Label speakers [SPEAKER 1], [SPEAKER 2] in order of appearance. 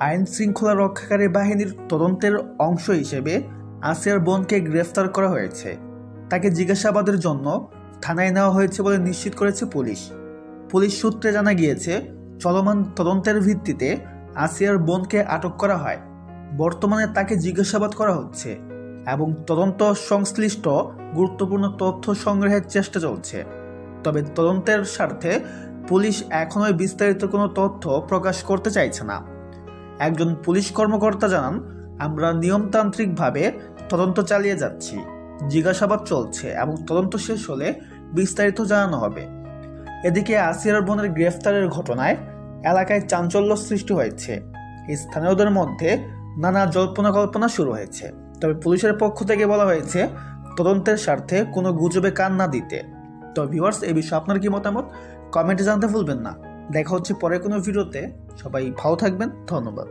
[SPEAKER 1] আইন শৃঙ্খলা রক্ষাকারী বাহিনীর তদন্তের অংশ হিসেবে আসিয়ার বোনকে গ্রেফতার করা হয়েছে। তাকে জিজ্ঞাসাবাদের জন্য থানায় নেওয়া হয়েছে বলে নিশ্চিত করেছে পুলিশ। পুলিশ সূত্রে জানা গিয়েছে, চলমান তদন্তের ভিত্তিতে আসিয়ার বোনকে আটক করা হয়। বর্তমানে তাকে জিজ্ঞাসাবাদ করা হচ্ছে এবং তদন্ত সংশ্লিষ্ট গুরুত্বপূর্ণ তথ্য সংগ্রহের চেষ্টা চলছে। তবে তদন্তের স্বার্থে পুলিশ এখনও বিস্তারিত কোনো তথ্য প্রকাশ করতে চাইছে না। একজন পুলিশ কর্মকর্তা জানান, আমরা নিয়মতান্ত্রিকভাবে তদন্ত চালিয়ে যাচ্ছি, জিজ্ঞাসাবাদ চলছে এবং তদন্ত শেষ হলে বিস্তারিত জানানো হবে। এদিকে আসিয়ার বোনের গ্রেফতারের ঘটনায় এলাকায় চাঞ্চল্য সৃষ্টি হয়েছে। স্থানীয়দের মধ্যে নানা জল্পনা কল্পনা শুরু হয়েছে। তবে পুলিশের পক্ষ থেকে বলা হয়েছে তদন্তের স্বার্থে কোনো গুজবে কান না দিতে। তো ভিউয়ার্স, এই বিষয়ে আপনার কি মতামত কমেন্টে জানাতে ভুলবেন না। দেখা হচ্ছে পরে কোনো ভিডিওতে। সবাই ভালো থাকবেন, ধন্যবাদ।